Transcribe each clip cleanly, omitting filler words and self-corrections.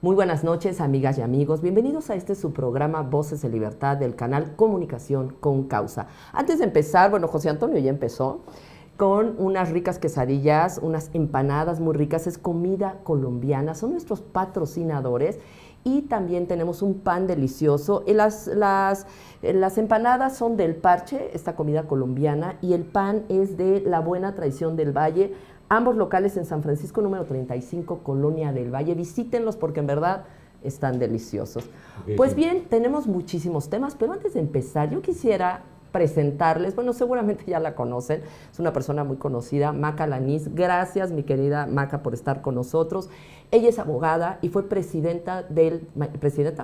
Muy buenas noches, amigas y amigos. Bienvenidos a su programa Voces de Libertad del canal Comunicación con Causa. Antes de empezar, bueno, José Antonio ya empezó con unas ricas quesadillas, unas empanadas muy ricas. Es comida colombiana, son nuestros patrocinadores. Y también tenemos un pan delicioso. Las empanadas son del Parche, esta comida colombiana, y el pan es de La Buena Tradición del Valle. Ambos locales en San Francisco, número 35, Colonia del Valle. Visítenlos porque en verdad están deliciosos. Pues bien, tenemos muchísimos temas, pero antes de empezar, yo quisiera presentarles, bueno, seguramente ya la conocen, es una persona muy conocida, Maca Lanís. Gracias, mi querida Maca, por estar con nosotros. Ella es abogada y fue presidenta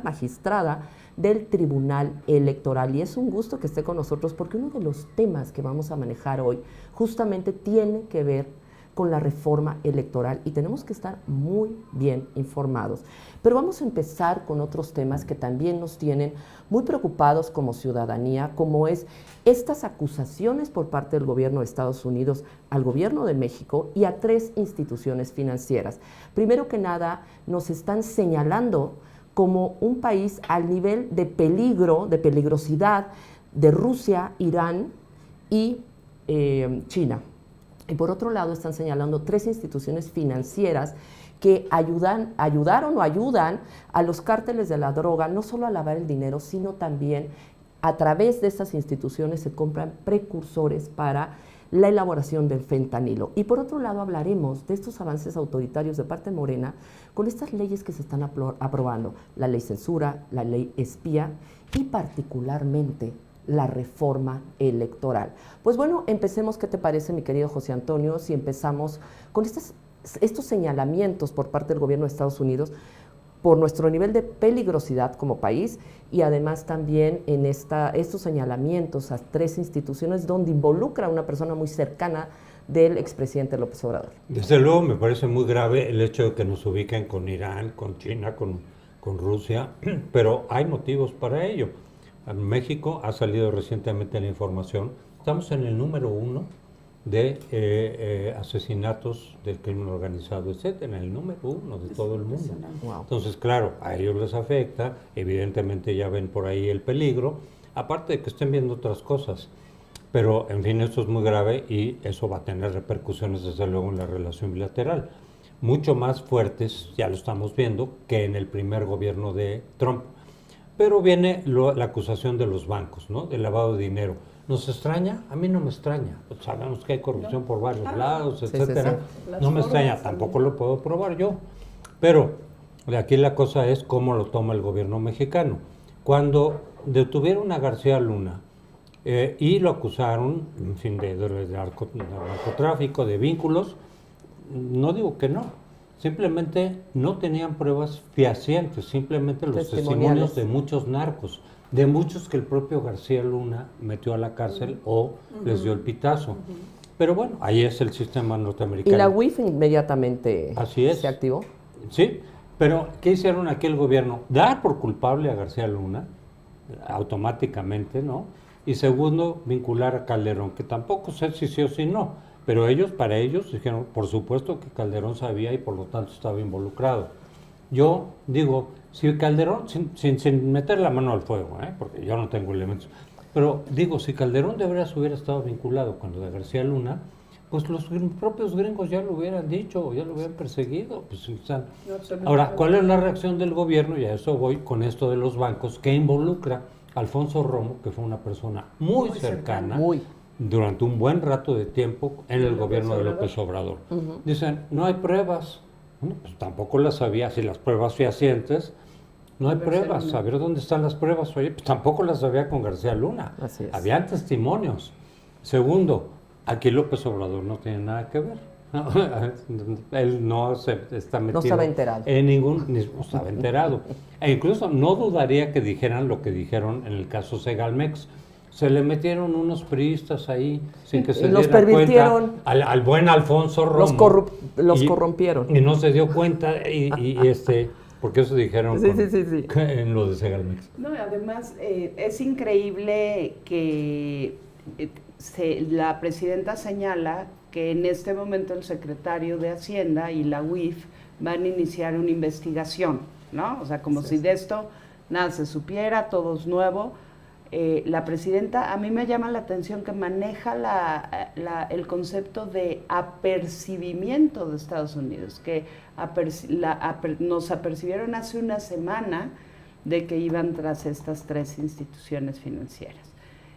magistrada del Tribunal Electoral, y es un gusto que esté con nosotros porque uno de los temas que vamos a manejar hoy justamente tiene que ver con la reforma electoral y tenemos que estar muy bien informados. Pero vamos a empezar con otros temas que también nos tienen muy preocupados como ciudadanía, como es estas acusaciones por parte del gobierno de Estados Unidos al gobierno de México y a 3 instituciones financieras. Primero que nada, nos están señalando como un país al nivel de peligro, de peligrosidad de Rusia, Irán y China. Y por otro lado están señalando 3 instituciones financieras que ayudaron o ayudan a los cárteles de la droga, no solo a lavar el dinero, sino también a través de estas instituciones se compran precursores para la elaboración del fentanilo. Y por otro lado hablaremos de estos avances autoritarios de parte de Morena con estas leyes que se están aprobando, la ley censura, la ley espía y particularmente la reforma electoral. Pues bueno, empecemos. ¿Qué te parece, mi querido José Antonio, si empezamos con estos señalamientos por parte del gobierno de Estados Unidos por nuestro nivel de peligrosidad como país y además también en estos señalamientos a 3 instituciones donde involucra a una persona muy cercana del expresidente López Obrador? Desde luego me parece muy grave el hecho de que nos ubiquen con Irán, con China, con Rusia, pero hay motivos para ello. En México ha salido recientemente la información, estamos en el número 1 de asesinatos del crimen organizado, etcétera, en el número 1 de todo el mundo. Wow. Entonces, claro, a ellos les afecta, evidentemente ya ven por ahí el peligro, aparte de que estén viendo otras cosas. Pero, en fin, esto es muy grave y eso va a tener repercusiones, desde luego, en la relación bilateral. Mucho más fuertes, ya lo estamos viendo, que en el primer gobierno de Trump. Pero viene la acusación de los bancos, ¿no? De lavado de dinero. ¿Nos extraña? A mí no me extraña. Pues sabemos que hay corrupción por varios lados, etcétera. Sí. No me extraña, tampoco lo puedo probar yo. Pero de aquí la cosa es cómo lo toma el gobierno mexicano. Cuando detuvieron a García Luna y lo acusaron, en fin, de narcotráfico, de vínculos, no digo que no. Simplemente no tenían pruebas fehacientes, simplemente los testimonios de muchos narcos, de muchos que el propio García Luna metió a la cárcel o les dio el pitazo. Pero bueno, ahí es el sistema norteamericano. Y la UIF inmediatamente se activó. Sí, pero ¿qué hicieron aquí el gobierno? Dar por culpable a García Luna, automáticamente, ¿no? Y segundo, vincular a Calderón, que tampoco sé si sí o si no. Pero para ellos dijeron, por supuesto que Calderón sabía y por lo tanto estaba involucrado. Yo digo, si Calderón, sin meter la mano al fuego, porque yo no tengo elementos, pero digo, si Calderón de veras hubiera estado vinculado con lo de García Luna, pues los propios gringos ya lo hubieran dicho, ya lo hubieran perseguido. Pues, ahora, ¿cuál es la reacción del gobierno? Y a eso voy con esto de los bancos, que involucra a Alfonso Romo, que fue una persona muy cercana, durante un buen rato de tiempo en el gobierno de López Obrador. Dicen, no hay pruebas. Bueno, pues tampoco las había, si las pruebas fehacientes, no hay pruebas. Saber dónde están las pruebas, oye, pues tampoco las había con García Luna. Así es. Habían testimonios. Segundo, aquí López Obrador no tiene nada que ver. Él no se está metido. No estaba enterado. No estaba enterado. E incluso no dudaría que dijeran lo que dijeron en el caso Segalmex. Se le metieron unos priistas ahí sin que se diera cuenta al buen Alfonso Romo. Los corrompieron. Y no se dio cuenta porque eso dijeron en lo de Segalmex. No, además es increíble que la presidenta señala que en este momento el secretario de Hacienda y la UIF van a iniciar una investigación. ¿no? O sea, como si de esto nada se supiera, todo es nuevo. La presidenta, a mí me llama la atención que maneja el concepto de apercibimiento de Estados Unidos, que nos apercibieron hace una semana de que iban tras estas 3 instituciones financieras.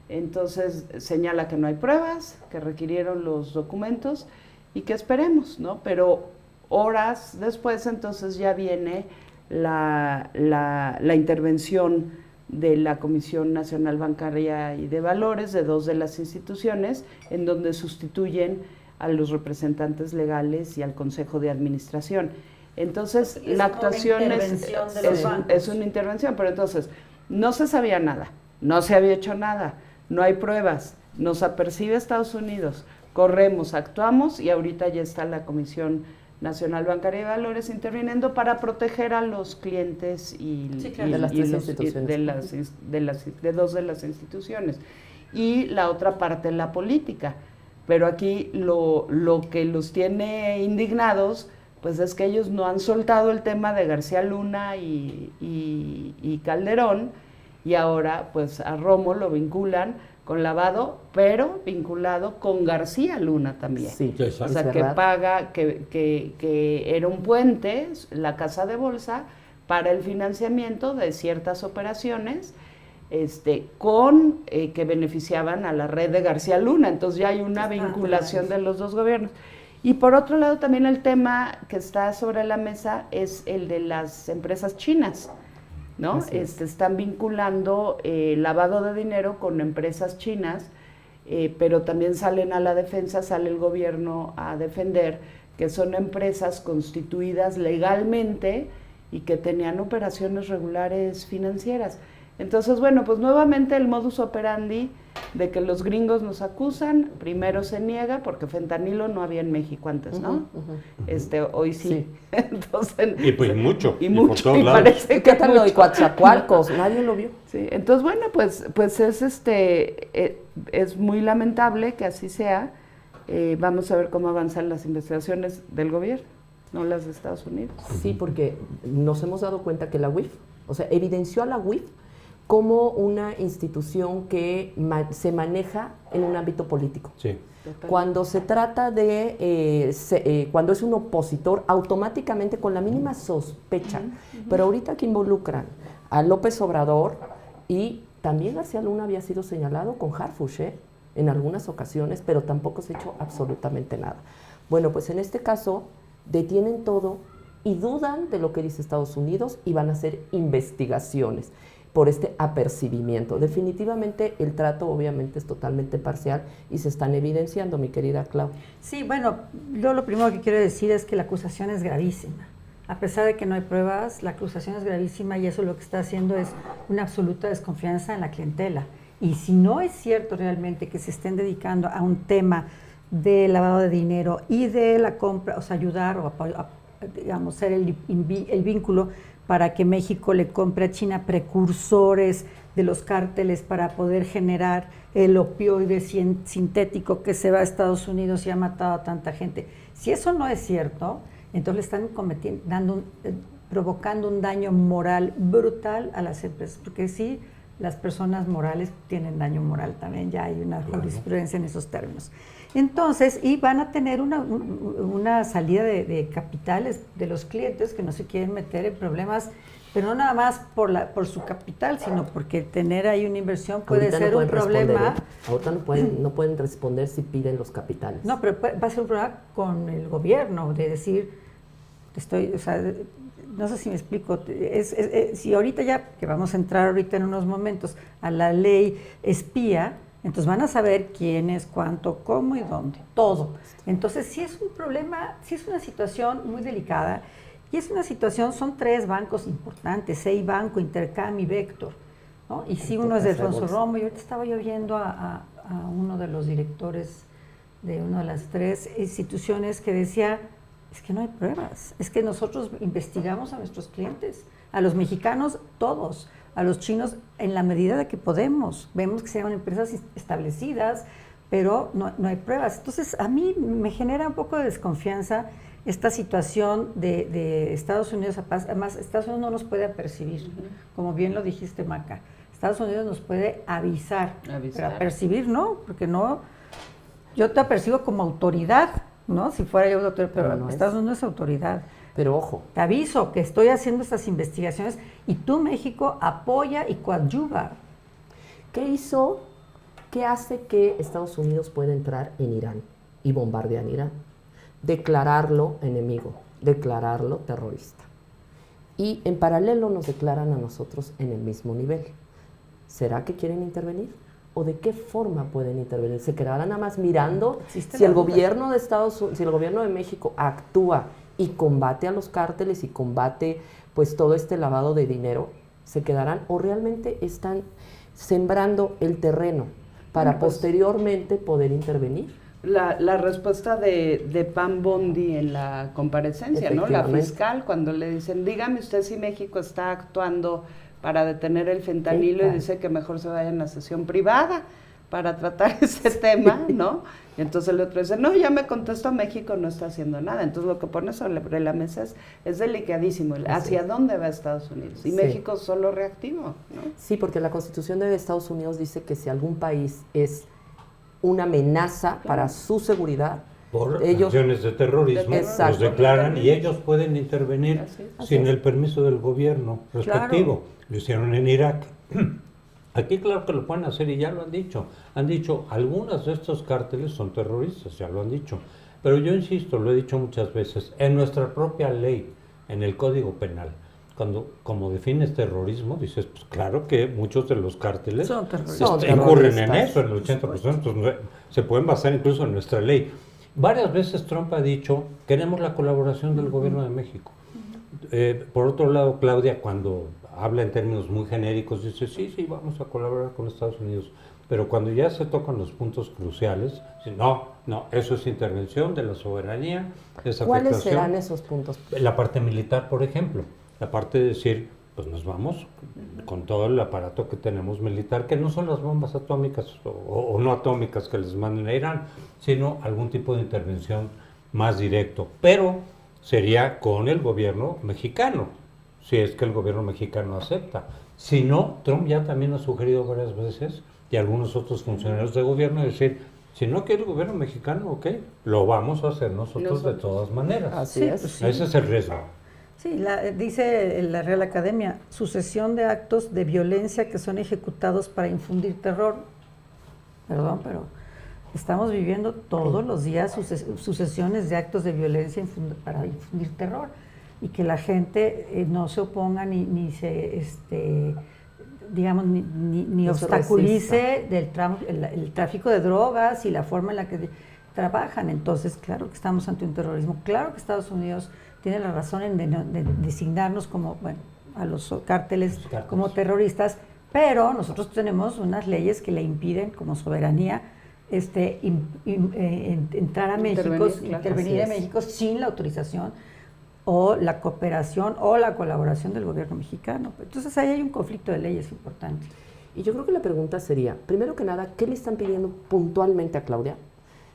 Entonces señala que no hay pruebas, que requirieron los documentos y que esperemos, ¿no? Pero horas después entonces ya viene la intervención de la Comisión Nacional Bancaria y de Valores, de 2 de las instituciones, en donde sustituyen a los representantes legales y al Consejo de Administración. Entonces, la actuación es una intervención, pero entonces, no se sabía nada, no se había hecho nada, no hay pruebas, nos apercibe Estados Unidos, corremos, actuamos y ahorita ya está la Comisión Nacional Bancaria de Valores interviniendo para proteger a los clientes de 2 de las instituciones. Y la otra parte, la política. Pero aquí lo que los tiene indignados, pues es que ellos no han soltado el tema de García Luna y Calderón, y ahora pues a Romo lo vinculan con lavado, pero vinculado con García Luna también. Sí, o sea, que paga, que era un puente, la casa de bolsa, para el financiamiento de ciertas operaciones que beneficiaban a la red de García Luna. Entonces ya hay una vinculación de los 2 gobiernos. Y por otro lado también el tema que está sobre la mesa es el de las empresas chinas, ¿no? Están vinculando lavado de dinero con empresas chinas, pero también salen a la defensa, sale el gobierno a defender que son empresas constituidas legalmente y que tenían operaciones regulares financieras. Entonces, bueno, pues nuevamente el modus operandi de que los gringos nos acusan, primero se niega, porque fentanilo no había en México antes, ¿no? Hoy sí. Entonces, y pues mucho. Y mucho, por todos lados. parece ¿Qué tal lo de Coatzacoalcos? Nadie lo vio. Sí, entonces, bueno, pues es muy lamentable que así sea. Vamos a ver cómo avanzan las investigaciones del gobierno, no las de Estados Unidos. Sí, porque nos hemos dado cuenta que la UIF, o sea, evidenció a la UIF como una institución que se maneja en un ámbito político. Sí. Cuando se trata de, cuando es un opositor, automáticamente con la mínima sospecha, pero ahorita que involucran a López Obrador, y también García Luna había sido señalado con Harfuch, en algunas ocasiones, pero tampoco se ha hecho absolutamente nada. Bueno, pues en este caso detienen todo y dudan de lo que dice Estados Unidos y van a hacer investigaciones por este apercibimiento. Definitivamente el trato obviamente es totalmente parcial y se están evidenciando, mi querida Clau. Sí, bueno, yo lo primero que quiero decir es que la acusación es gravísima. A pesar de que no hay pruebas, la acusación es gravísima y eso lo que está haciendo es una absoluta desconfianza en la clientela. Y si no es cierto realmente que se estén dedicando a un tema de lavado de dinero y de la compra, o sea, ayudar o digamos, ser el vínculo para que México le compre a China precursores de los cárteles para poder generar el opioide sintético que se va a Estados Unidos y ha matado a tanta gente. Si eso no es cierto, entonces le están provocando un daño moral brutal a las empresas, porque sí, las personas morales tienen daño moral también, ya hay una jurisprudencia en esos términos. Entonces, y van a tener una salida de capitales de los clientes que no se quieren meter en problemas, pero no nada más por su capital, sino porque tener ahí una inversión puede ser un problema. Ahorita no pueden responder si piden los capitales. No, pero va a ser un problema con el gobierno, de decir, no sé si me explico, si ahorita ya, que vamos a entrar ahorita en unos momentos a la ley espía, entonces van a saber quién es, cuánto, cómo y dónde, todo. Entonces sí es un problema, sí es una situación muy delicada y es una situación, son 3 bancos importantes, Banco, Intercam y Vector, ¿no? Y sí, uno es de Alfonso Romo y ahorita estaba yo viendo a uno de los directores de una de las 3 instituciones que decía, es que no hay pruebas, es que nosotros investigamos a nuestros clientes, a los mexicanos todos, a los chinos en la medida de que podemos, vemos que sean empresas establecidas, pero no hay pruebas. Entonces a mí me genera un poco de desconfianza esta situación de Estados Unidos, además Estados Unidos no nos puede apercibir, como bien lo dijiste, Maca. Estados Unidos nos puede avisar. Pero apercibir no, porque no, yo te apercibo como autoridad, ¿no? Si fuera yo doctor, pero no Estados Unidos no es autoridad. Pero ojo. Te aviso que estoy haciendo estas investigaciones y tú, México, apoya y coadyuva. ¿Qué hace que Estados Unidos pueda entrar en Irán y bombardear Irán? Declararlo enemigo, declararlo terrorista. Y en paralelo nos declaran a nosotros en el mismo nivel. ¿Será que quieren intervenir? ¿O de qué forma pueden intervenir? ¿Se quedarán nada más mirando si el gobierno de si el gobierno de México actúa y combate a los cárteles y combate pues todo este lavado de dinero? ¿Se quedarán o realmente están sembrando el terreno para posteriormente poder intervenir? La respuesta de Pam Bondi en la comparecencia, ¿no? La fiscal, cuando le dicen, dígame usted si México está actuando para detener el fentanilo, y dice que mejor se vaya a una sesión privada para tratar ese tema, ¿no? Y entonces el otro dice, no, ya me contestó, México no está haciendo nada. Entonces lo que pone sobre la mesa es delicadísimo. ¿Hacia dónde va Estados Unidos? Y México solo reactivo, ¿no? Sí, porque la Constitución de Estados Unidos dice que si algún país es una amenaza para su seguridad, por acciones de terrorismo, los declaran y ellos pueden intervenir sin el permiso del gobierno respectivo. Lo hicieron en Irak. Aquí claro que lo pueden hacer y ya lo han dicho. Han dicho, algunas de estos cárteles son terroristas, ya lo han dicho. Pero yo insisto, lo he dicho muchas veces, en nuestra propia ley, en el Código Penal, como defines terrorismo, dices, pues claro que muchos de los cárteles incurren en eso, en el 80%, entonces, se pueden basar incluso en nuestra ley. Varias veces Trump ha dicho, queremos la colaboración del gobierno de México. Por otro lado, Claudia, cuando habla en términos muy genéricos, dice, sí, vamos a colaborar con Estados Unidos. Pero cuando ya se tocan los puntos cruciales, dice, no, eso es intervención de la soberanía, es afectación. ¿Cuáles serán esos puntos? La parte militar, por ejemplo. La parte de decir, pues nos vamos con todo el aparato que tenemos militar, que no son las bombas atómicas o no atómicas que les manden a Irán, sino algún tipo de intervención más directo. Pero sería con el gobierno mexicano, si es que el gobierno mexicano acepta. Si no, Trump ya también ha sugerido varias veces, y algunos otros funcionarios de gobierno, decir, si no quiere el gobierno mexicano, ok, lo vamos a hacer nosotros de todas maneras. Así es. Pues sí. Ese es el riesgo. Sí, dice la Real Academia, sucesión de actos de violencia que son ejecutados para infundir terror. Perdón, pero estamos viviendo todos los días sucesiones de actos de violencia para infundir terror y que la gente no se oponga ni se, digamos, ni obstaculice el tráfico de drogas y la forma en la que trabajan. Entonces, claro que estamos ante un terrorismo. Claro que Estados Unidos tiene la razón en designarnos como, a los cárteles como terroristas, pero nosotros tenemos unas leyes que le impiden como soberanía entrar a México, intervenir en México sin la autorización o la cooperación o la colaboración del gobierno mexicano. Entonces ahí hay un conflicto de leyes importante. Y yo creo que la pregunta sería, primero que nada, ¿qué le están pidiendo puntualmente a Claudia?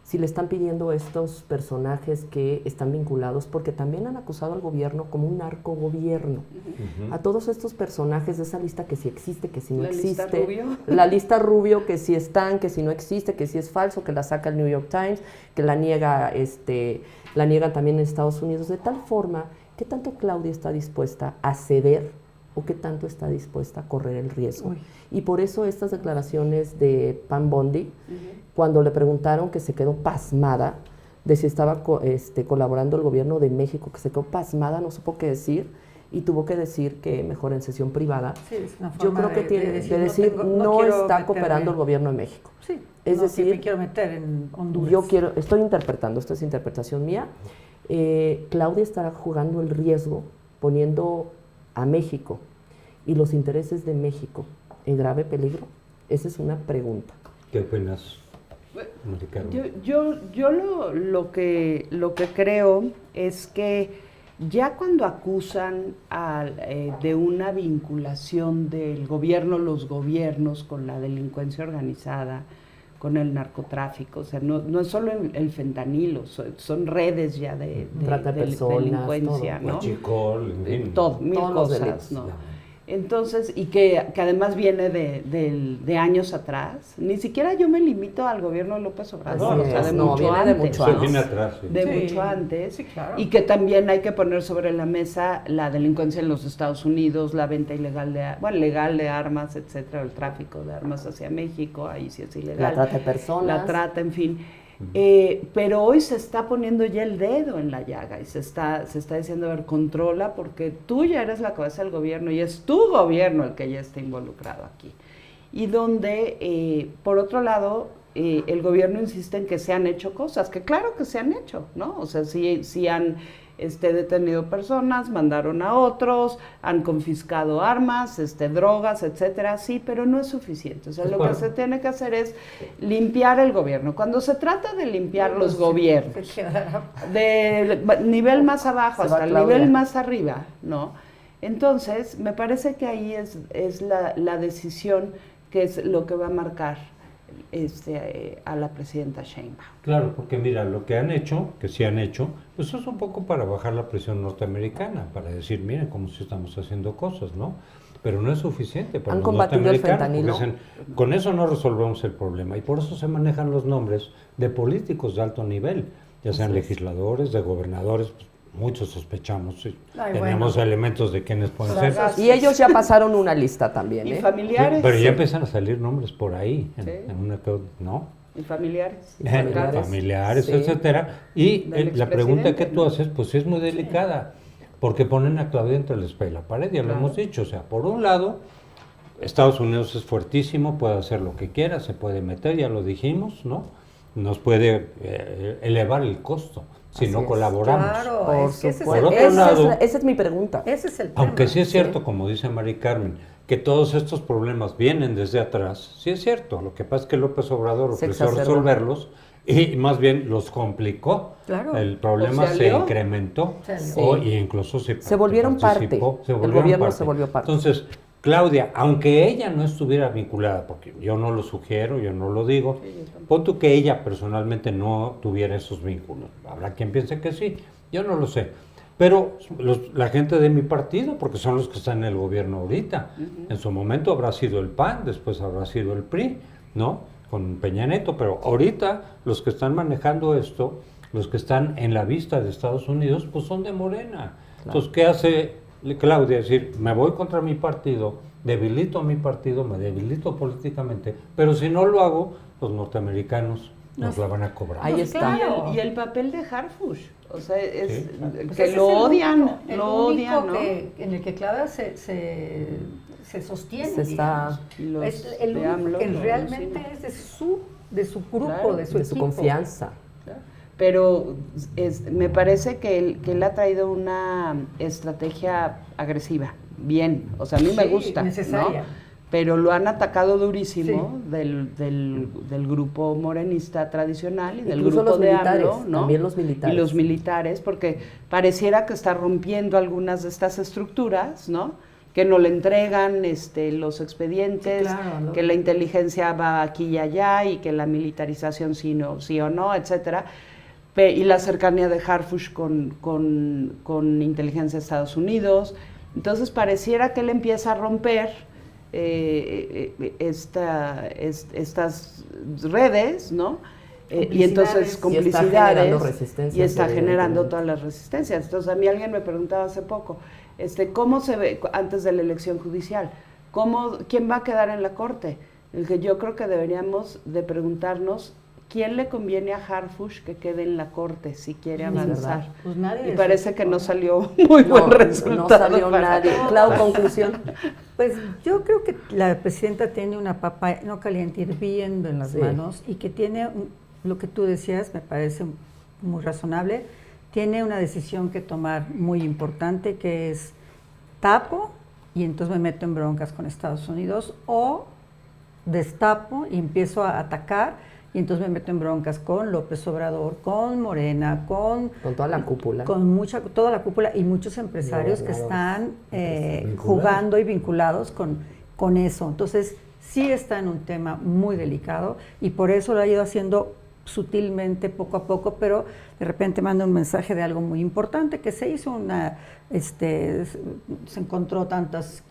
Si le están pidiendo estos personajes que están vinculados, porque también han acusado al gobierno como un narcogobierno. A todos estos personajes de esa lista que si existe, que si no existe. ¿La lista Rubio? La lista Rubio, que si están, que si no existe, que si es falso, que la saca el New York Times, que la niegan también en Estados Unidos, de tal forma que tanto Claudia está dispuesta a ceder o qué tanto está dispuesta a correr el riesgo. Y por eso estas declaraciones de Pam Bondi, cuando le preguntaron, que se quedó pasmada de si estaba colaborando el gobierno de México, que se quedó pasmada, no supo qué decir, y tuvo que decir que mejor en sesión privada. Sí, es una yo forma creo que tiene de decir, no está cooperando el gobierno de México. Sí, es decir, me quiero meter en Honduras. Estoy interpretando, esta es interpretación mía. Claudia estará jugando el riesgo, poniendo a México y los intereses de México en grave peligro. Esa es una pregunta. ¿Qué opinas? Yo lo que creo es que ya cuando acusan de una vinculación del gobierno, los gobiernos con la delincuencia organizada, con el narcotráfico. O sea, no es solo el fentanilo, son redes ya de Trata de personas, delincuencia, todo. ¿no? Huachicol, en fin. Todo, mil Todos los cosas, delitos. ¿no? Entonces, y que además viene de años atrás. Ni siquiera yo me limito al gobierno de López Obrador, Así o sea, es, de no, mucho viene de antes. mucho Se antes. viene atrás. Sí. De Sí, mucho antes. sí, claro. Y que también hay que poner sobre la mesa la delincuencia en los Estados Unidos, la venta ilegal legal de armas, etcétera, el tráfico de armas hacia México, ahí sí es ilegal. La trata de personas. La trata, en fin. Pero hoy se está poniendo ya el dedo en la llaga y se está diciendo, a ver, controla, porque tú ya eres la cabeza del gobierno y es tu gobierno el que ya está involucrado aquí. Y donde, por otro lado, el gobierno insiste en que se han hecho cosas, que claro que se han hecho, ¿no? O sea, sí han detenido personas, mandaron a otros, han confiscado armas, drogas, etcétera, sí, pero no es suficiente. O sea, lo que se tiene que hacer es limpiar el gobierno. Cuando se trata de limpiar los gobiernos, del nivel más abajo hasta el nivel más arriba, ¿no? Entonces, me parece que ahí es la decisión que es lo que va a marcar a la presidenta Sheinbaum. Claro, porque mira, lo que han hecho, que sí han hecho, pues es un poco para bajar la presión norteamericana, para decir, miren cómo sí estamos haciendo cosas, ¿no? Pero no es suficiente para ¿Han los combatido el norteamericanos, fentanilo? porque con eso no resolvemos el problema, y por eso se manejan los nombres de políticos de alto nivel, ya sean legisladores, de gobernadores, pues, muchos sospechamos, sí. Tenemos elementos de quiénes pueden ser. Y ellos ya pasaron una lista también, Y ¿eh? familiares. Pero ya empiezan a salir nombres por ahí, Sí. en una, ¿no? Y familiares. Familiares, Sí. etcétera. Y Del la pregunta que expresidente, tú ¿no? haces, pues es muy delicada, porque ponen a Claudia entre la espalda y la pared, ya lo Claro. hemos dicho. O sea, por un lado, Estados Unidos es fuertísimo, puede hacer lo que quiera, se puede meter, ya lo dijimos, ¿no? Nos puede elevar el costo si Así no es. colaboramos. Claro, Por es que ese es supuesto. el, Por otro lado- esa es mi pregunta. ese es el tema. Aunque sí es Sí. cierto, como dice Mari Carmen, que todos estos problemas vienen desde atrás, sí es cierto. Lo que pasa es que López Obrador Se ofreció exacerbó. resolverlos y más bien los complicó. Claro. El problema O se se alió. incrementó Se alió. Sí. e incluso Se volvieron participó, parte. El gobierno se volvió parte. Entonces, Claudia, aunque ella no estuviera vinculada, porque yo no lo sugiero, yo no lo digo, pon tú que ella personalmente no tuviera esos vínculos. Habrá quien piense que sí, yo no lo sé. Pero la gente de mi partido, porque son los que están en el gobierno ahorita, en su momento habrá sido el PAN, después habrá sido el PRI, ¿no? Con Peña Nieto, pero ahorita los que están manejando esto, los que están en la vista de Estados Unidos, pues son de Morena. Entonces, ¿qué hace Claudia? Decir, me voy contra mi partido, debilito a mi partido, me debilito políticamente, pero si no lo hago, los norteamericanos nos la van a cobrar. Ahí está. Claro. Y el papel de Harfush, o sea, es Sí. Pues que ese lo es el odian, único- el lo único odian, ¿no? en el que Claudia se sostiene. Se está- Y los es el de único AMLO que lo realmente alucinan. es de su grupo, Claro, de su De su equipo. confianza. Pero me parece que él ha traído una estrategia agresiva, bien, o sea, a mí me Sí, gusta, necesaria. ¿no? Pero lo han atacado durísimo Sí. del grupo morenista tradicional y del Incluso grupo los de militares, AMLO, ¿no? también los militares. Y los militares, porque pareciera que está rompiendo algunas de estas estructuras, ¿no? Que no le entregan los expedientes, Sí, claro, ¿no? que la inteligencia va aquí y allá y que la militarización sí o no, etcétera. Y la cercanía de Harfush con inteligencia de Estados Unidos. Entonces pareciera que él empieza a romper estas redes, ¿no? Y entonces Complicidades. Y está generando complicidades resistencias, y está generando evidentemente. todas las resistencias. Entonces a mí alguien me preguntaba hace poco, ¿cómo se ve antes de la elección judicial? ¿Quién va a quedar en la corte? El que yo creo que deberíamos de preguntarnos ¿quién le conviene a Harfush que quede en la corte si quiere Es avanzar? verdad. Pues nadie Y de su parece equipo, que no salió muy buen resultado. No salió para- nadie. Clau, conclusión. Pues yo creo que la presidenta tiene una papa no caliente hirviendo en las Sí. manos y que tiene, lo que tú decías, me parece muy razonable, tiene una decisión que tomar muy importante que es tapo y entonces me meto en broncas con Estados Unidos o destapo y empiezo a atacar y entonces me meto en broncas con López Obrador, con Morena, con Con toda la cúpula. toda la cúpula y muchos empresarios que están Vinculados. jugando y vinculados con eso. Entonces, sí está en un tema muy delicado y por eso lo ha ido haciendo sutilmente, poco a poco, pero de repente manda un mensaje de algo muy importante, que se hizo se encontró tantas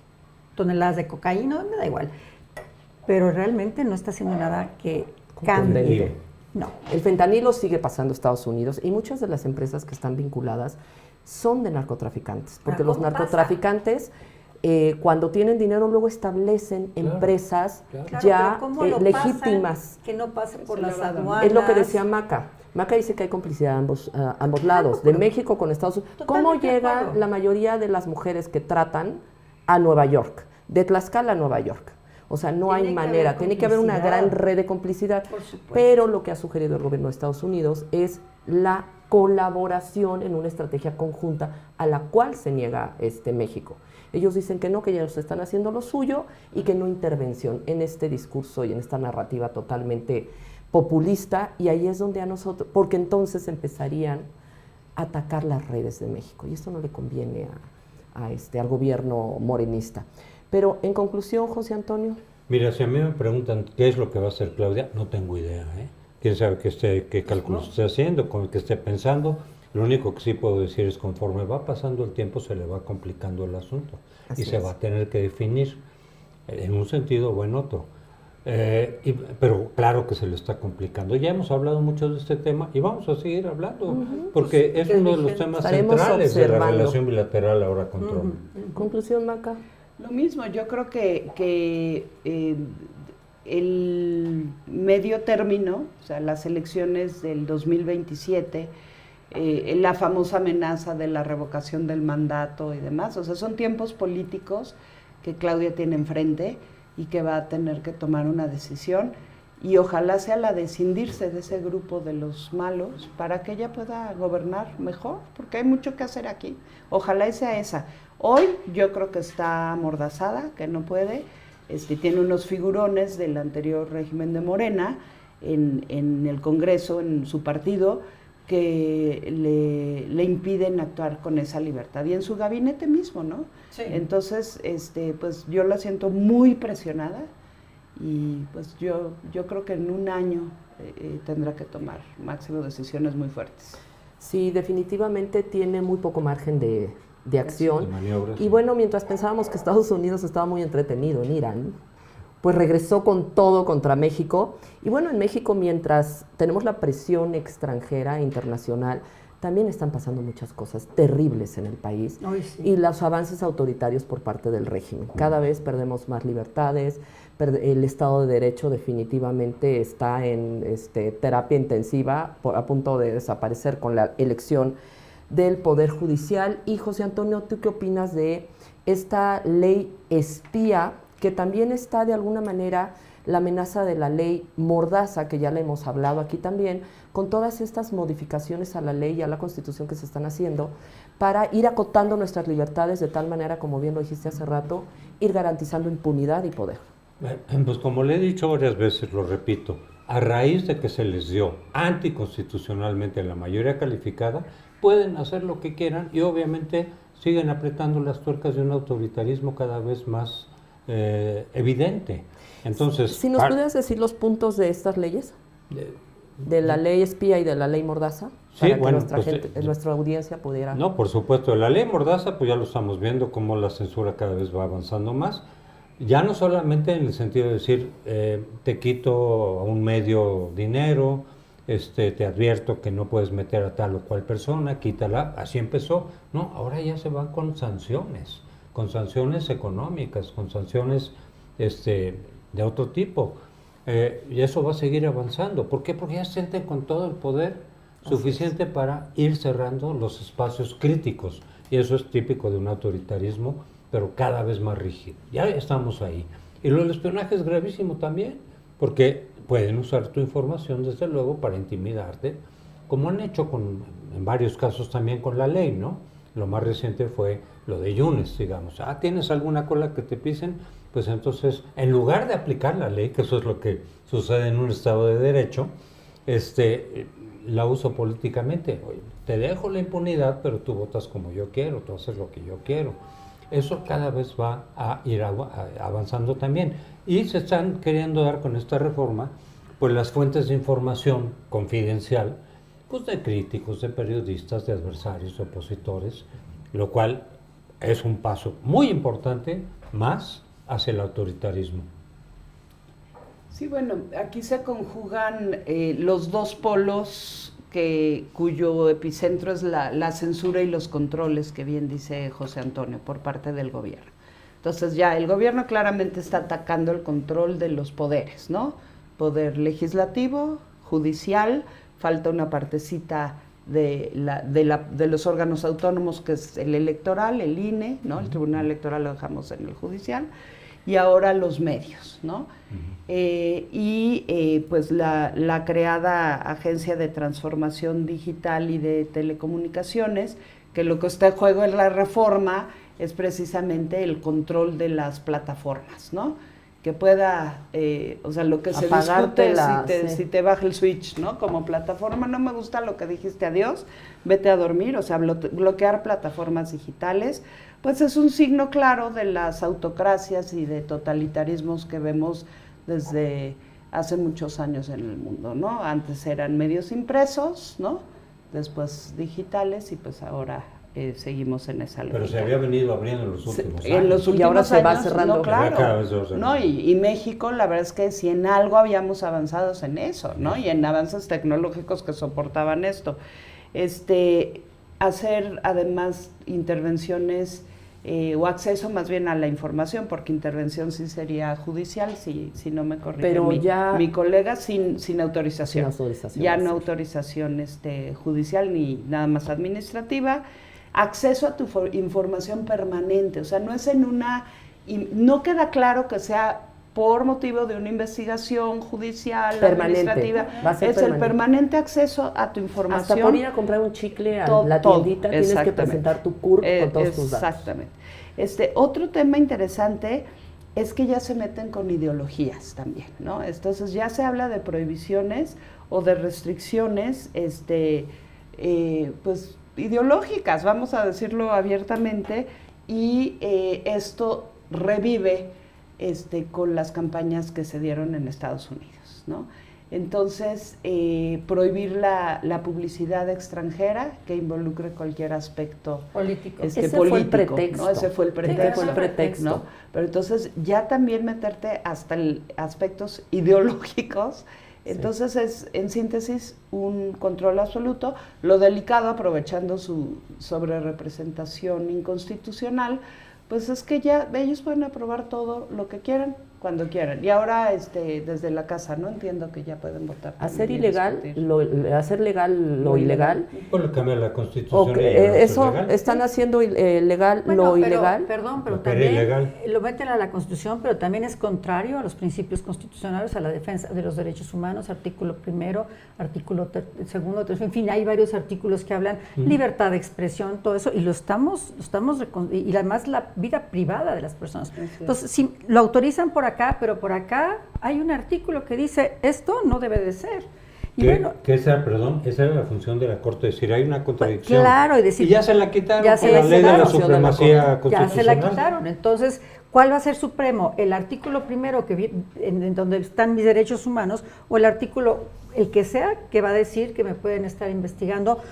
toneladas de cocaína, me da igual, pero realmente no está haciendo nada que cambie. No. El fentanilo sigue pasando a Estados Unidos y muchas de las empresas que están vinculadas son de narcotraficantes, porque los narcotraficantes cuando tienen dinero luego establecen empresas ya legítimas. Que no pase por las aduanas. Es lo que decía Maca. Maca dice que hay complicidad a ambos lados, de México con Estados Unidos. ¿Cómo llega la mayoría de las mujeres que tratan a Nueva York? De Tlaxcala a Nueva York. O sea, no hay manera, tiene que haber una gran red de complicidad, pero lo que ha sugerido el gobierno de Estados Unidos es la colaboración en una estrategia conjunta a la cual se niega México. Ellos dicen que no, que ellos están haciendo lo suyo y que no intervención en este discurso y en esta narrativa totalmente populista, y ahí es donde a nosotros, porque entonces empezarían a atacar las redes de México y esto no le conviene al gobierno morenista. Pero en conclusión, José Antonio. Mira, si a mí me preguntan qué es lo que va a hacer Claudia, no tengo idea, ¿eh? Quién sabe qué cálculos esté haciendo, con qué esté pensando. Lo único que sí puedo decir es conforme va pasando el tiempo se le va complicando el asunto y se va a tener que definir en un sentido o en otro. Pero claro que se le está complicando. Ya hemos hablado mucho de este tema y vamos a seguir hablando porque es uno de los temas centrales de la relación bilateral ahora con Trump. Conclusión, Maca. Lo mismo, yo creo que el medio término, o sea, las elecciones del 2027, la famosa amenaza de la revocación del mandato y demás, o sea, son tiempos políticos que Claudia tiene enfrente y que va a tener que tomar una decisión y ojalá sea la de escindirse de ese grupo de los malos para que ella pueda gobernar mejor, porque hay mucho que hacer aquí. Ojalá sea esa. Hoy yo creo que está amordazada, que no puede, tiene unos figurones del anterior régimen de Morena en el Congreso, en su partido, que le impiden actuar con esa libertad, y en su gabinete mismo, ¿no? Sí. Entonces, pues yo la siento muy presionada y pues yo creo que en un año tendrá que tomar máximo decisiones muy fuertes. Sí, definitivamente tiene muy poco margen de acción. De maniobras, y bueno, mientras pensábamos que Estados Unidos estaba muy entretenido en Irán, pues regresó con todo contra México. Y bueno, en México, mientras tenemos la presión extranjera e internacional, también están pasando muchas cosas terribles en el país. Ay, sí. Y los avances autoritarios por parte del régimen. Cada vez perdemos más libertades, el Estado de Derecho definitivamente está en terapia intensiva, a punto de desaparecer con la elección del Poder Judicial. Y José Antonio, ¿tú qué opinas de esta ley espía, que también está de alguna manera la amenaza de la ley Mordaza, que ya le hemos hablado aquí también, con todas estas modificaciones a la ley y a la Constitución que se están haciendo para ir acotando nuestras libertades de tal manera, como bien lo dijiste hace rato, ir garantizando impunidad y poder? Pues como le he dicho varias veces, lo repito, a raíz de que se les dio anticonstitucionalmente la mayoría calificada, pueden hacer lo que quieran y obviamente siguen apretando las tuercas de un autoritarismo cada vez más evidente. Entonces, si nos pudieras decir los puntos de estas leyes, de la ley espía y de la ley Mordaza, sí, para que bueno, nuestra audiencia pudiera... No, por supuesto, la ley Mordaza, pues ya lo estamos viendo, cómo la censura cada vez va avanzando más. Ya no solamente en el sentido de decir, te quito a un medio dinero, te advierto que no puedes meter a tal o cual persona, quítala, así empezó. No, ahora ya se van con sanciones económicas, con sanciones de otro tipo. Y eso va a seguir avanzando. ¿Por qué? Porque ya se sienten con todo el poder suficiente para ir cerrando los espacios críticos. Y eso es típico de un autoritarismo, pero cada vez más rígido. Ya estamos ahí. Y lo del espionaje es gravísimo también, porque pueden usar tu información, desde luego, para intimidarte, como han hecho en varios casos también con la ley, ¿no? Lo más reciente fue lo de Yunes, digamos. ¿Tienes alguna cola que te pisen? Pues entonces, en lugar de aplicar la ley, que eso es lo que sucede en un Estado de Derecho, la uso políticamente. Oye, te dejo la impunidad, pero tú votas como yo quiero, tú haces lo que yo quiero. Eso cada vez va a ir avanzando también. Y se están queriendo dar con esta reforma, pues las fuentes de información confidencial, pues de críticos, de periodistas, de adversarios, de opositores, lo cual es un paso muy importante más hacia el autoritarismo. Sí, bueno, aquí se conjugan los dos polos cuyo epicentro es la censura y los controles, que bien dice José Antonio, por parte del gobierno. Entonces ya el gobierno claramente está atacando el control de los poderes, ¿no? Poder legislativo, judicial, falta una partecita de los órganos autónomos, que es el electoral, el INE, ¿no? El Tribunal Electoral lo dejamos en el judicial, y ahora los medios, ¿no? Pues la creada Agencia de Transformación Digital y de Telecomunicaciones, que lo que está en juego en la reforma es precisamente el control de las plataformas, ¿no? Que pueda, o sea, lo que se discute si te baja el switch, ¿no? Como plataforma, no me gusta lo que dijiste, adiós, vete a dormir, o sea, bloquear plataformas digitales, pues es un signo claro de las autocracias y de totalitarismos que vemos desde hace muchos años en el mundo, ¿no? Antes eran medios impresos, ¿no? Después digitales, y pues ahora seguimos en esa lógica. Pero se había venido abriendo en los últimos años. En los últimos y ahora años, se va cerrando. no, claro. No, y México, la verdad es que si en algo habíamos avanzado es en eso, ¿no? Y en avances tecnológicos que soportaban esto. Hacer además intervenciones o acceso más bien a la información, porque intervención sí sería judicial, si no me corrige pero mi colega, sin autorización. Sin autorización. Ya no autorización judicial ni nada más administrativa. Acceso a tu información permanente, o sea, no es no queda claro que sea por motivo de una investigación judicial, permanente, administrativa, va a ser es permanente. El permanente acceso a tu información. Hasta por ir a comprar un chicle a la tiendita tienes que presentar tu CURP con todos tus datos. Exactamente. Otro tema interesante es que ya se meten con ideologías también, ¿no? Entonces ya se habla de prohibiciones o de restricciones, pues ideológicas, vamos a decirlo abiertamente, y esto revive con las campañas que se dieron en Estados Unidos, ¿no? Entonces, prohibir la publicidad extranjera que involucre cualquier aspecto político. Ese político, fue el pretexto. ¿no? Ese fue el pretexto. Ese fue el pretexto. ¿no? Pero entonces, ya también meterte hasta aspectos ideológicos. Entonces es, en síntesis, un control absoluto. Lo delicado, aprovechando su sobrerepresentación inconstitucional, pues es que ya ellos pueden aprobar todo lo que quieran, cuando quieran. Y ahora desde la casa, ¿no? Entiendo que ya pueden votar. Hacer hacer legal lo ilegal. Por cambiar la Constitución. Eso están haciendo legal lo ilegal. Perdón, pero también lo meten a la Constitución, pero también es contrario a los principios constitucionales, a la defensa de los derechos humanos, artículo 1, artículo 2, en fin, hay varios artículos que hablan libertad de expresión, todo eso, y lo estamos y además la vida privada de las personas. Entonces, si lo autorizan por acá, pero por acá hay un artículo que dice esto no debe de ser. Y esa era la función de la Corte, decir, hay una contradicción. Claro, y ya se la quitaron con la ley de la supremacía constitucional. Ya se la quitaron. Entonces, ¿cuál va a ser supremo? ¿El artículo 1 en donde están mis derechos humanos, o el artículo, el que sea, que va a decir que me pueden estar investigando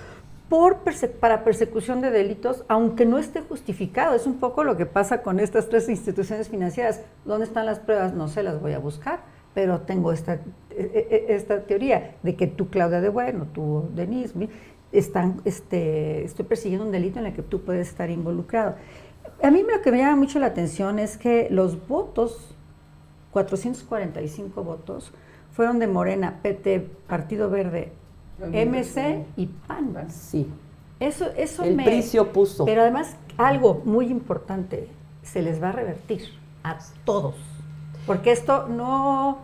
para persecución de delitos, aunque no esté justificado? Es un poco lo que pasa con estas tres instituciones financieras. ¿Dónde están las pruebas? No se las voy a buscar, pero tengo esta teoría de que tú, Claudia de Bueno, tú, Denise, estoy persiguiendo un delito en el que tú puedes estar involucrado. A mí lo que me llama mucho la atención es que los votos, 445 votos, fueron de Morena, PT, Partido Verde, MC y PAN. Sí. Eso el PRI se opuso. Pero además, algo muy importante, se les va a revertir a todos. Porque esto no...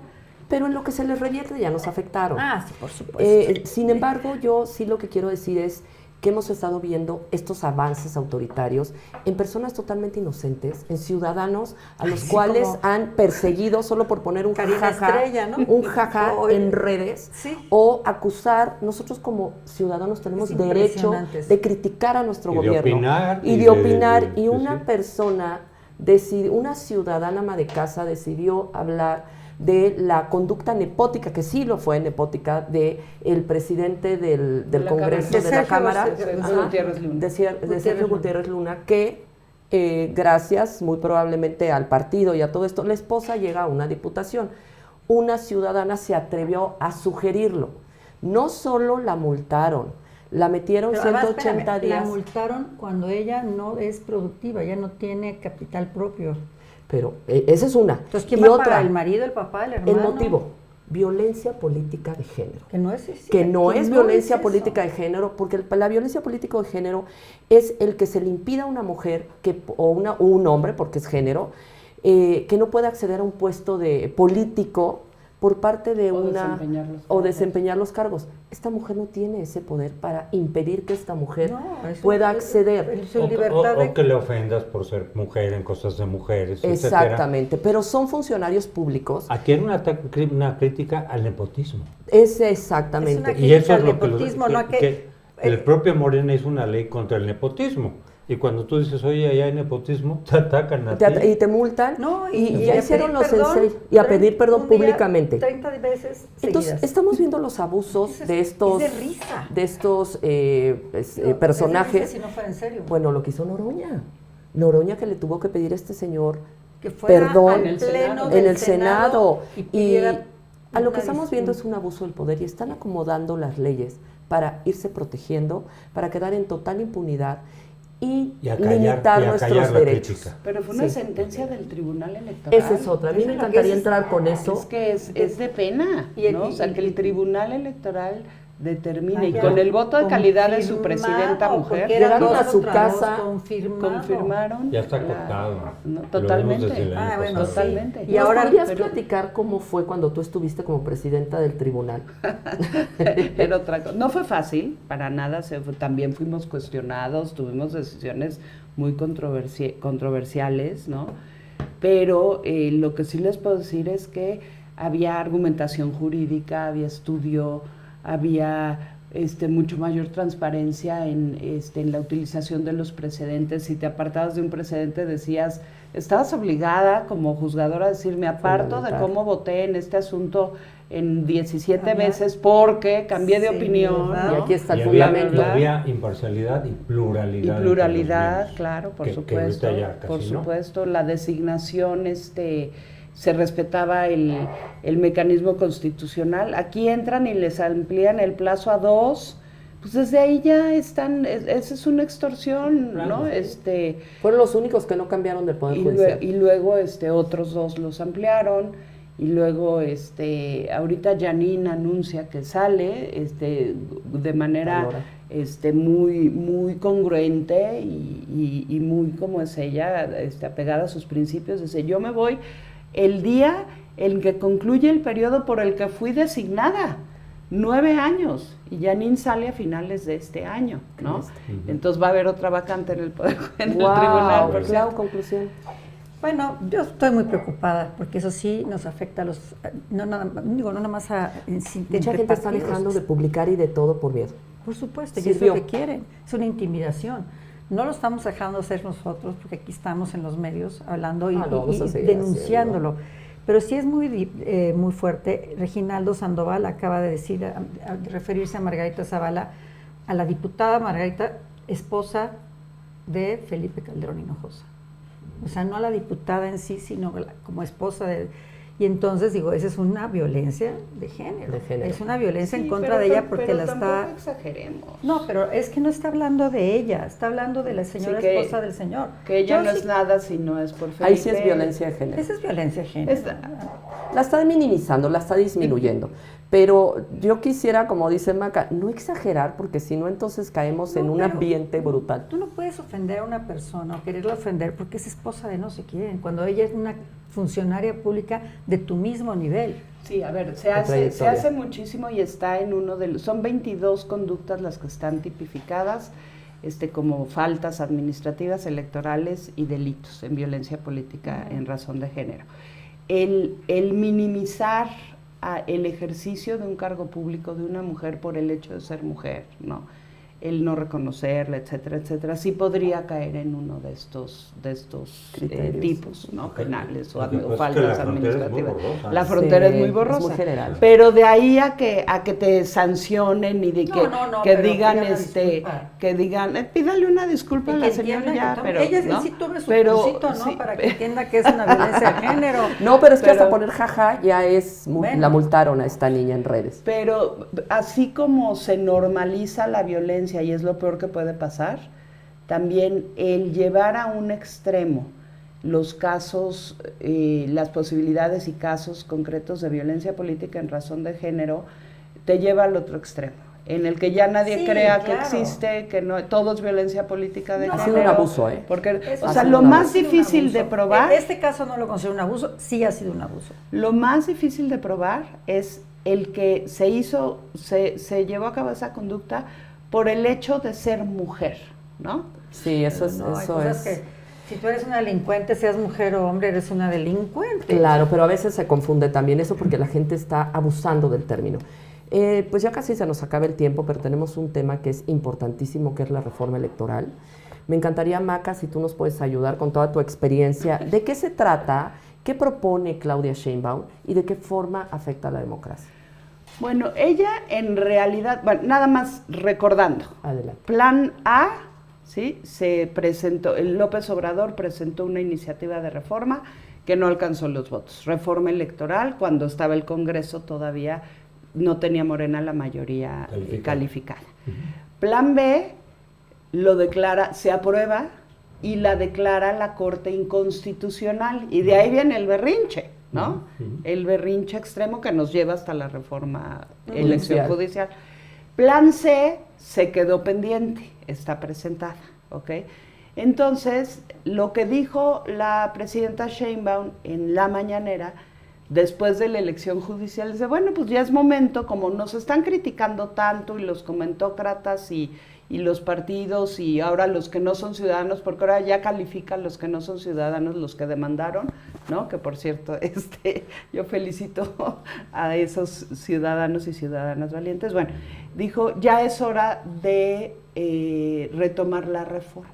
Pero en lo que se les revierte ya nos afectaron. Ah, sí, por supuesto. Sin embargo, yo sí lo que quiero decir es que hemos estado viendo estos avances autoritarios en personas totalmente inocentes, en ciudadanos a los cuales han perseguido solo por poner un jaja, un jaja en redes, o acusar. Nosotros como ciudadanos tenemos derecho de criticar a nuestro gobierno y de opinar, y una persona, una ciudadana ama de casa decidió hablar de la conducta nepótica, que sí lo fue nepótica, de el presidente del Congreso, de la Cámara, de Sergio Gutiérrez Luna, que gracias muy probablemente al partido y a todo esto, la esposa llega a una diputación. Una ciudadana se atrevió a sugerirlo. No solo la multaron, la metieron 180 días. La multaron cuando ella no es productiva, ella no tiene capital propio. Pero esa es una. Entonces, ¿quién va a pagar? ¿El marido, el papá, el hermano? El motivo, violencia política de género. Que no es eso. Que no es violencia política de género, porque la violencia política de género es el que se le impida a una mujer o un hombre, porque es género, que no pueda acceder a un puesto de político por parte de desempeñar los cargos. Esta mujer no tiene ese poder para impedir que esta mujer pueda acceder. O que le ofendas por ser mujer en cosas de mujeres, exactamente, etcétera. Pero son funcionarios públicos. Aquí hay una crítica al nepotismo. Exactamente. Y eso es lo que el propio Morena hizo una ley contra el nepotismo. Y cuando tú dices, oye, allá hay nepotismo, te atacan a ti. Y te multan. Y ya hicieron los ensayos. Y a pedir perdón públicamente. 30 veces seguidas. Entonces, estamos viendo los abusos de estos, personajes. Es de risa, si no fuera en serio. Bueno, lo que hizo Noroña, que le tuvo que pedir a este señor perdón en el Senado. Y a lo que estamos viendo es un abuso del poder, y están acomodando las leyes para irse protegiendo, para quedar en total impunidad y limitar nuestros derechos. Pero fue una sentencia del Tribunal Electoral. Esa es otra. A mí me encantaría entrar con eso. Es que es de pena, ¿no? O sea, que el Tribunal Electoral determine, y con el voto de calidad de su presidenta mujer, llegaron a su casa, confirmaron. Ya está acotado. Totalmente. Totalmente. Y ahora podrías platicar cómo fue cuando tú estuviste como presidenta del tribunal. Era otra cosa. No fue fácil, para nada. También fuimos cuestionados, tuvimos decisiones muy controversiales, ¿no? Pero lo que sí les puedo decir es que había argumentación jurídica, había estudio, había mucho mayor transparencia en la utilización de los precedentes. Si te apartabas de un precedente, decías, estabas obligada como juzgadora a decir, me aparto de cómo voté en este asunto en 17 veces porque cambié de opinión, ¿no? Y aquí está el fundamento. Había imparcialidad y pluralidad. Y pluralidad, claro, por supuesto. Por supuesto, la designación, se respetaba el mecanismo constitucional. Aquí entran y les amplían el plazo a 2, pues desde ahí ya están, esa es una extorsión, ¿no? Fueron los únicos que no cambiaron del Poder Judicial. Y luego otros 2 los ampliaron, y luego ahorita Janine anuncia que sale de manera muy muy congruente y muy como es ella, apegada a sus principios. Dice, yo me voy el día en que concluye el periodo por el que fui designada, 9 años, y Janine sale a finales de este año, ¿no? Entonces va a haber otra vacante en el tribunal. Claro, conclusión. Bueno, yo estoy muy preocupada porque eso sí nos afecta a los, no nada más a mucha gente está dejando de publicar y de todo por miedo. Por supuesto, y es lo que quieren, es una intimidación. No lo estamos dejando hacer nosotros porque aquí estamos en los medios hablando y denunciándolo. Pero sí es muy fuerte. Reginaldo Sandoval acaba de decir, a referirse a Margarita Zavala, a la diputada Margarita, esposa de Felipe Calderón Hinojosa. O sea, no a la diputada en sí, sino como esposa de... Y entonces, digo, esa es una violencia de género. Es una violencia en contra de ella porque la está... Tampoco exageremos. No, pero es que no está hablando de ella, está hablando de la señora esposa del señor. Que ella no es nada si no es por Felipe. Ahí sí es violencia de género. Esa es violencia de género. la está minimizando, la está disminuyendo. Pero yo quisiera, como dice Maca, no exagerar, porque si no, entonces caemos en un ambiente brutal. Tú no puedes ofender a una persona o quererla ofender porque es esposa de no sé quién, cuando ella es una funcionaria pública de tu mismo nivel. Sí, a ver, se hace muchísimo y está en uno de los... Son 22 conductas las que están tipificadas como faltas administrativas, electorales y delitos en violencia política en razón de género. El minimizar el ejercicio de un cargo público de una mujer por el hecho de ser mujer, ¿no? El no reconocerla, etcétera, etcétera, sí podría caer en uno de estos tipos, ¿no? Penales o faltas administrativas. La frontera es muy borrosa. Es muy general. Pero de ahí a que te sancionen y de que digan que digan, pídale una disculpa a la señora ya, pero ella sí tome su cursito, ¿no? Para que entienda que es una violencia de género. No, pero es que hasta poner jaja ya es, la multaron a esta niña en redes. Pero así como se normaliza la violencia y es lo peor que puede pasar, también el llevar a un extremo los casos, las posibilidades y casos concretos de violencia política en razón de género, te lleva al otro extremo, en el que ya nadie crea que existe, que no, todo es violencia política de género. Ha sido un abuso, ¿eh? Porque, lo más difícil de probar... Este caso no lo considero un abuso, sí ha sido un abuso. Lo más difícil de probar es el que se llevó a cabo esa conducta por el hecho de ser mujer, ¿no? Sí, eso es... Que, si tú eres una delincuente, seas mujer o hombre, eres una delincuente. Claro, pero a veces se confunde también eso porque la gente está abusando del término. Pues ya casi se nos acaba el tiempo, pero tenemos un tema que es importantísimo, que es la reforma electoral. Me encantaría, Maca, si tú nos puedes ayudar con toda tu experiencia. ¿De qué se trata? ¿Qué propone Claudia Sheinbaum? ¿Y de qué forma afecta a la democracia? Bueno, ella en realidad, nada más recordando. Adelante. Plan A, ¿sí? Se presentó, López Obrador presentó una iniciativa de reforma que no alcanzó los votos. Reforma electoral, cuando estaba el Congreso todavía no tenía Morena la mayoría calificada. Plan B lo declara, se aprueba y la declara la Corte inconstitucional, y de ahí viene el berrinche, ¿no? El berrinche extremo que nos lleva hasta la reforma elección judicial. Plan C se quedó pendiente, está presentada, ¿ok? Entonces, lo que dijo la presidenta Sheinbaum en la mañanera, después de la elección judicial, dice, bueno, pues ya es momento, como nos están criticando tanto y los comentócratas y los partidos y ahora los que no son ciudadanos, porque ahora ya califican los que no son ciudadanos, los que demandaron, ¿no? Que por cierto, yo felicito a esos ciudadanos y ciudadanas valientes. Bueno, dijo, ya es hora de retomar la reforma.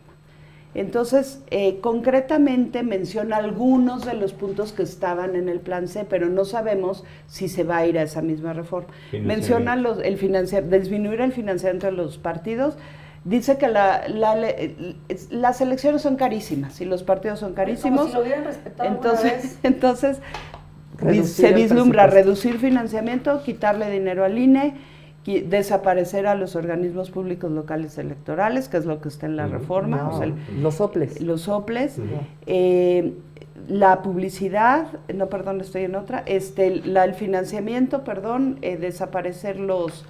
Entonces, concretamente menciona algunos de los puntos que estaban en el plan C, pero no sabemos si se va a ir a esa misma reforma. Menciona disminuir el financiamiento de los partidos. Dice que las elecciones son carísimas y los partidos son carísimos. Como si lo hubieran respetado entonces se vislumbra reducir financiamiento, quitarle dinero al INE, desaparecer a los organismos públicos locales electorales, que es lo que está en la reforma. Los soples. Los soples. La publicidad, estoy en otra. El financiamiento, desaparecer los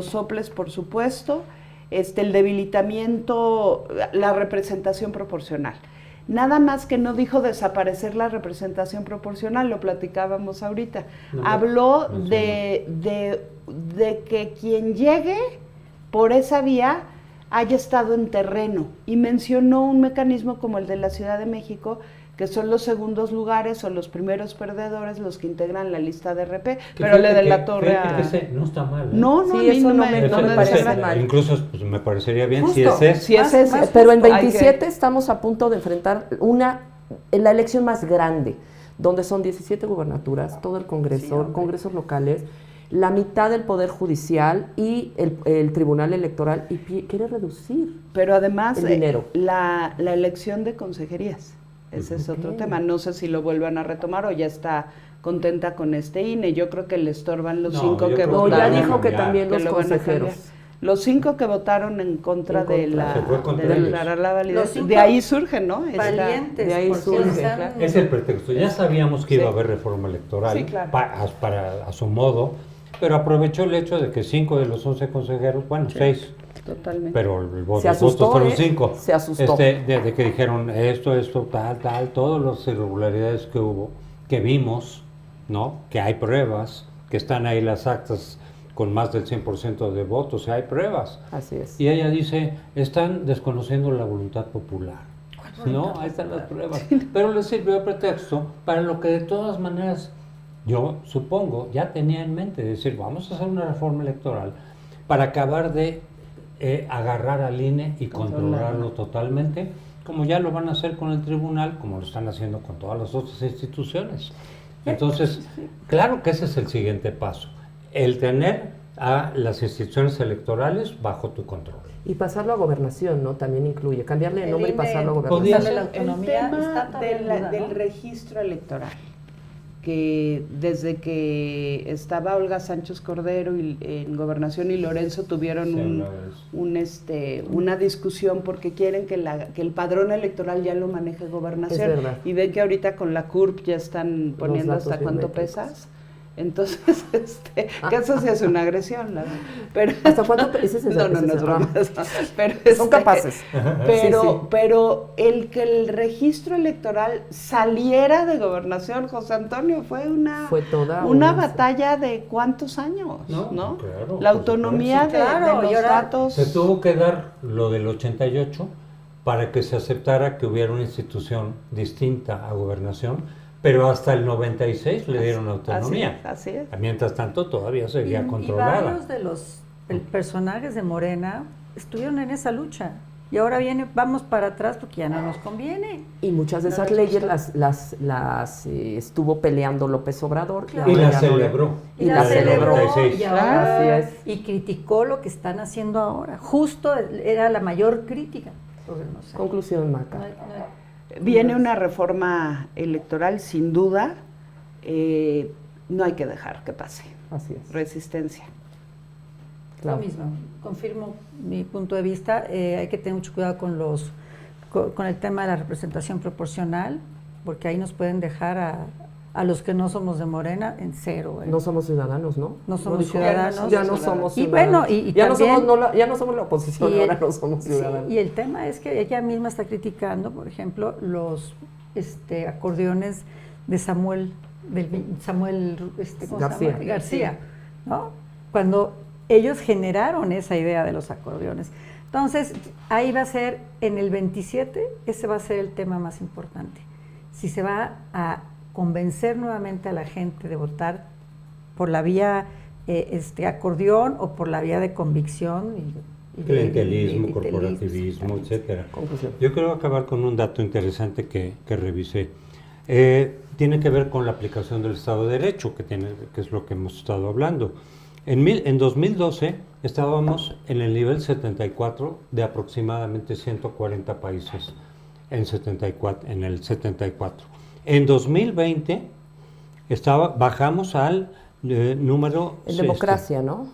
soples, por supuesto. El debilitamiento, la representación proporcional. Nada más que no dijo desaparecer la representación proporcional, lo platicábamos ahorita. Habló de que quien llegue por esa vía haya estado en terreno y mencionó un mecanismo como el de la Ciudad de México, que son los segundos lugares o los primeros perdedores los que integran la lista de RP, pero le de la torre a... No está mal. No, sí, eso no me parece mal. Incluso pues, me parecería bien. Justo. Si es ese. Pero en 27 estamos a punto de enfrentar la elección más grande, donde son 17 gubernaturas, todo el Congreso, congresos locales, la mitad del Poder Judicial y el Tribunal Electoral, y quiere reducir pero además el dinero. La elección de consejerías. Ese es otro tema. No sé si lo vuelvan a retomar o ya está contenta con INE. Yo creo que le estorban los 5 que votaron. Ya dijo que también los consejeros. Los 5 que votaron en contra, En contra. de, la, Se fue contra de ellos. declarar la validez. Los 5 De ahí surge, ¿no? valientes, de ahí porque surge, están- claro. Es el pretexto. Ya sabíamos que iba a Sí. haber reforma electoral Sí, claro. a su modo, pero aprovechó el hecho de que 5 de los 11 consejeros, bueno, 6, Totalmente. pero Se los votos asustó, fueron ¿eh? 5. Se asustó. De que dijeron esto, tal, todas las irregularidades que hubo, que vimos, ¿no? Que hay pruebas, que están ahí las actas con más del 100% de votos, o sea, hay pruebas. Así es. Y ella dice, están desconociendo la voluntad popular. No, ahí están las pruebas. Pero le sirvió de pretexto para lo que de todas maneras, yo supongo, ya tenía en mente, decir, vamos a hacer una reforma electoral para acabar de agarrar al INE y controlarlo totalmente, como ya lo van a hacer con el tribunal, como lo están haciendo con todas las otras instituciones. Entonces, claro que ese es el siguiente paso, el tener a las instituciones electorales bajo tu control. Y pasarlo a gobernación, ¿no? También incluye cambiarle el nombre y INE pasarlo a podía gobernación. ser. la El autonomía está tema todavía en duda, del ¿no? registro electoral, que desde que estaba Olga Sánchez Cordero en Gobernación y Lorenzo tuvieron Se un, hablaba de eso. una discusión porque quieren que el padrón electoral ya lo maneje Gobernación. Es verdad. Y ven que ahorita con la CURP ya están poniendo datos hasta cuánto biométricos. pesas. Entonces, que eso sí es una agresión, la verdad. Pero, ¿Hasta cuánto? Ese es el- no, ese no es es el- broma. Pero, Son capaces. Pero, Sí, sí. pero el que el registro electoral saliera de Gobernación, José Antonio, fue Fue toda una una- batalla de cuántos años, No, ¿no? claro, La por autonomía supuesto. de Claro, los y ahora datos. Se tuvo que dar lo del 88 para que se aceptara que hubiera una institución distinta a Gobernación, pero hasta el 96 le dieron autonomía. Así es. Mientras tanto todavía seguía Y controlada. varios de los personajes de Morena estuvieron en esa lucha. Y ahora vamos para atrás porque ya no nos conviene. Y muchas de No esas les leyes gustó. las estuvo peleando López Obrador. Claro. Y ahora la ya no le- celebró. Y la del celebró. 96. Y ahora- Así es. y criticó lo que están haciendo ahora. Justo era la mayor crítica. Entonces, no sé. Conclusión, Maca. Viene una reforma electoral, sin duda. No hay que dejar que pase. Así es. Resistencia. Lo Claro. mismo, confirmo mi punto de vista. Hay que tener mucho cuidado con el tema de la representación proporcional, porque ahí nos pueden dejar a los que no somos de Morena en cero. No somos ciudadanos, ¿no? No somos dijo? ciudadanos. Ya no somos Y ciudadanos. bueno, y ya, también- ya no somos la oposición, Y ahora el- no somos sí, ciudadanos. y el tema es que ella misma está criticando, por ejemplo, los acordeones de Samuel ¿cómo se García. llama? García, ¿no? Cuando ellos generaron esa idea de los acordeones. Entonces, ahí va a ser, en el 27, ese va a ser el tema más importante. Si se va a convencer nuevamente a la gente de votar por la vía acordeón o por la vía de convicción y Clientelismo, de corporativismo, etcétera. Conclusión. Yo quiero acabar con un dato interesante que revisé. Tiene que ver con la aplicación del Estado de Derecho, que es lo que hemos estado hablando. En 2012 estábamos en el nivel 74 de aproximadamente 140 países en el 74. En 2020 bajamos al número... En democracia, ¿no?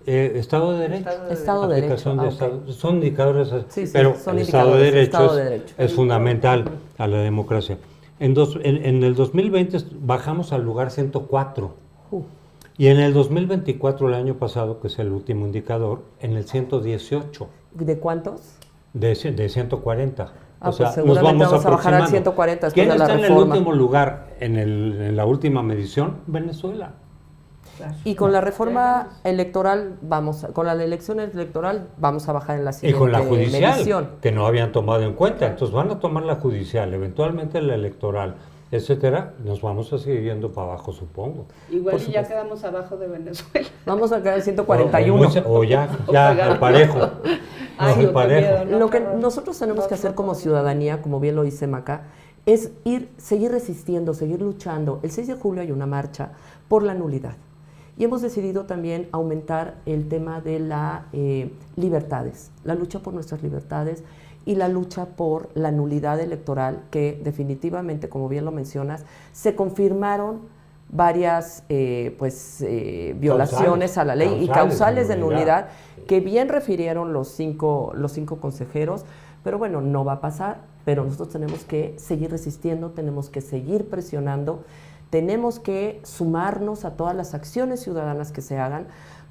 Estado de Derecho. Estado de Derecho. Aplicación de Estado. Son indicadores, Sí, sí, pero son el Estado de indicadores, Derecho, Estado de Derecho. es fundamental a la democracia. En el 2020 bajamos al lugar 104 y en el 2024, el año pasado, que es el último indicador, en el 118 ¿De cuántos? de 140. Ah, pues seguramente vamos a bajar al 140 después ¿Quién de la está reforma? en el último lugar en la última medición? Venezuela. Y con la reforma electoral, con la elección electoral, vamos a bajar en la Y siguiente con la judicial, medición. que no habían tomado en cuenta. Entonces van a tomar la judicial, eventualmente la electoral, etcétera. Nos vamos a seguir yendo para abajo, supongo. Igual Por y ya supuesto. quedamos abajo de Venezuela. Vamos a quedar en 141. O ya pegado. al parejo. Ay, al no, qué parejo. miedo, ¿no? Lo que Qué horror. nosotros tenemos No, que hacer no, como no. ciudadanía, como bien lo dice Maca, es seguir resistiendo, seguir luchando. El 6 de julio hay una marcha por la nulidad. Y hemos decidido también aumentar el tema de las libertades, la lucha por nuestras libertades y la lucha por la nulidad electoral, que definitivamente, como bien lo mencionas, se confirmaron varias violaciones a la ley y causales de nulidad que bien refirieron los cinco consejeros, pero bueno, no va a pasar, pero nosotros tenemos que seguir resistiendo, tenemos que seguir presionando, tenemos que sumarnos a todas las acciones ciudadanas que se hagan,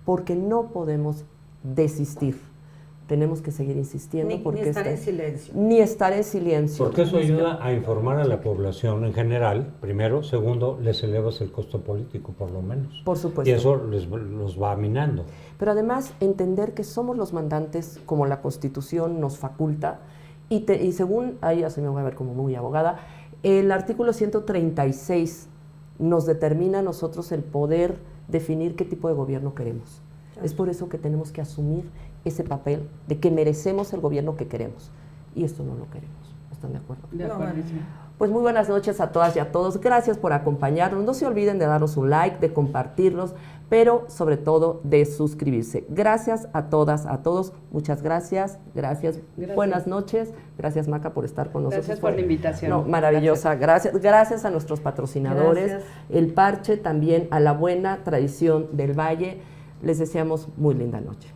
porque no podemos desistir. Tenemos que seguir insistiendo. Ni estar en silencio. Ni estar en silencio. Porque eso ayuda a informar a la población en general, primero. Segundo, les elevas el costo político, por lo menos. Por supuesto. Y eso los va minando. Pero además, entender que somos los mandantes, como la Constitución nos faculta, y según, ahí ya se me va a ver como muy abogada, el artículo 136 nos determina a nosotros el poder definir qué tipo de gobierno queremos. Claro. Es por eso que tenemos que asumir ese papel de que merecemos el gobierno que queremos. Y esto no lo queremos. ¿Están de acuerdo? De acuerdo. Pues muy buenas noches a todas y a todos. Gracias por acompañarnos. No se olviden de darnos un like, de compartirlos, pero sobre todo de suscribirse. Gracias a todas, a todos. Muchas gracias. Gracias. Buenas noches. Gracias, Maca, por estar con nosotros. Gracias por la invitación. No, maravillosa. Gracias a nuestros patrocinadores. Gracias. El Parche, también a la buena tradición del Valle. Les deseamos muy linda noche.